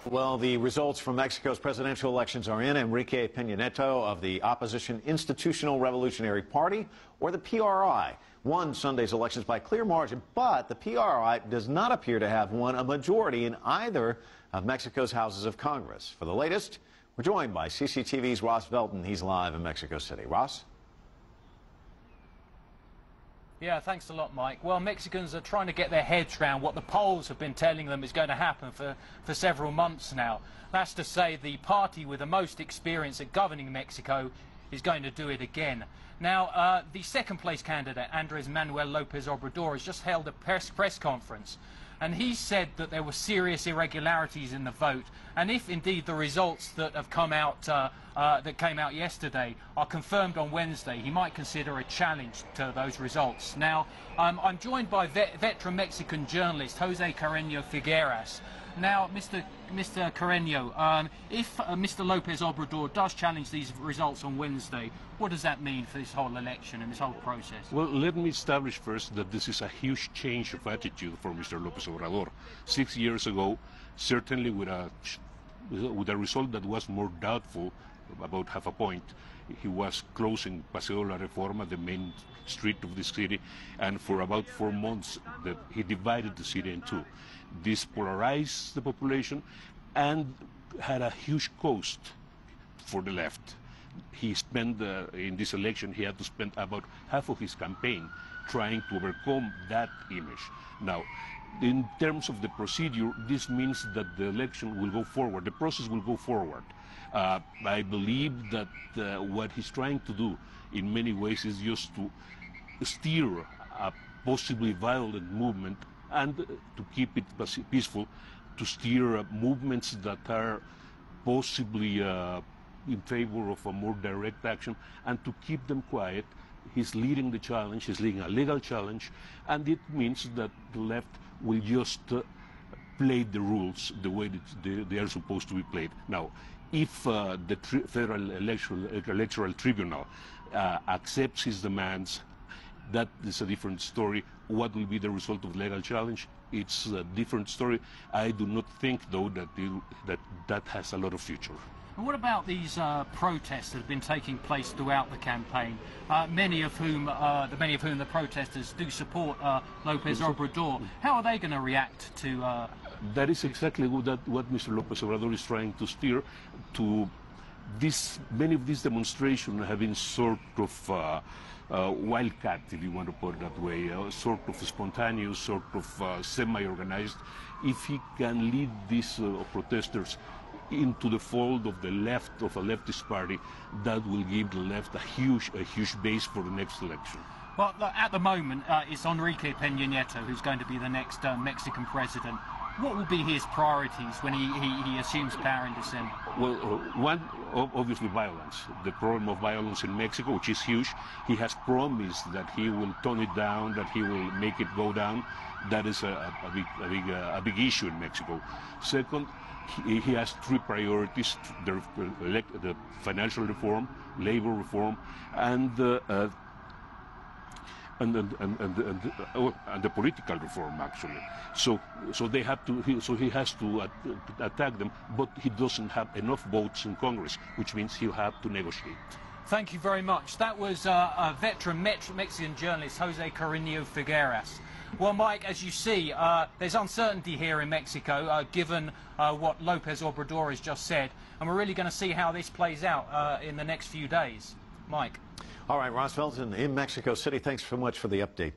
Well, the results from Mexico's presidential elections are in. Enrique Peña Nieto of the opposition Institutional Revolutionary Party, or the PRI, won Sunday's elections by clear margin, but the PRI does not appear to have won a majority in either of Mexico's houses of Congress. For the latest, we're joined by CCTV's Ross Velton. He's live in Mexico City. Ross? Yeah, thanks a lot, Mike. Well, Mexicans are trying to get their heads around what the polls have been telling them is going to happen for several months now. That's to say the party with the most experience at governing Mexico is going to do it again. Now, the second-place candidate, Andrés Manuel López Obrador, has just held a press conference, and he said that there were serious irregularities in the vote, and if indeed the results that have come out that came out yesterday are confirmed on Wednesday, he might consider a challenge to those results. Now, I'm joined by veteran Mexican journalist Jose Carreño Figueras. Now, Mr. Carreño, if Mr. López Obrador does challenge these results on Wednesday, what does that mean for this whole election and this whole process? Well, let me establish first that this is a huge change of attitude for Mr. López Obrador. 6 years ago, certainly with a result that was more doubtful, about half a point, he was closing Paseo La Reforma, the main street of the city, and for about 4 months he divided the city in two. This polarized the population and had a huge cost for the left. He spent, in this election, he had to spend about half of his campaign trying to overcome that image. Now, in terms of the procedure, this means that the election will go forward, the process will go forward. I believe that what he's trying to do in many ways is just to steer a possibly violent movement and to keep it peaceful, to steer movements that are possibly in favor of a more direct action, and to keep them quiet. He's leading the challenge, he's leading a legal challenge, and it means that the left will just play the rules the way that they are supposed to be played. Now, if the Federal Electoral Tribunal accepts his demands, that is a different story. What will be the result of the legal challenge? It's a different story. I do not think, though, that has a lot of future. And what about these protests that have been taking place throughout the campaign? Many of whom the protesters do support López Obrador. How are they going to react to? That is exactly what Mr. López Obrador is trying to steer. To this, many of these demonstrations have been sort of wildcat, if you want to put it that way, sort of spontaneous, sort of semi-organized. If he can lead these protesters into the fold of the left, of a leftist party, that will give the left a huge base for the next election. Well, at the moment, it's Enrique Peña Nieto who's going to be the next Mexican president. What will be his priorities when he assumes power in December? Well, one, obviously violence. The problem of violence in Mexico, which is huge. He has promised that he will tone it down, that he will make it go down. That is a big issue in Mexico. Second, he has three priorities: the financial reform, labor reform, and the political reform, actually. So he has to attack them, but he doesn't have enough votes in Congress, which means he'll have to negotiate. Thank you very much. That was a veteran Mexican journalist, Jose Carreño Figueras. Well, Mike, as you see, there's uncertainty here in Mexico, given what López Obrador has just said, and we're really going to see how this plays out in the next few days. Mike. All right, Ross Velton in Mexico City, thanks so much for the update.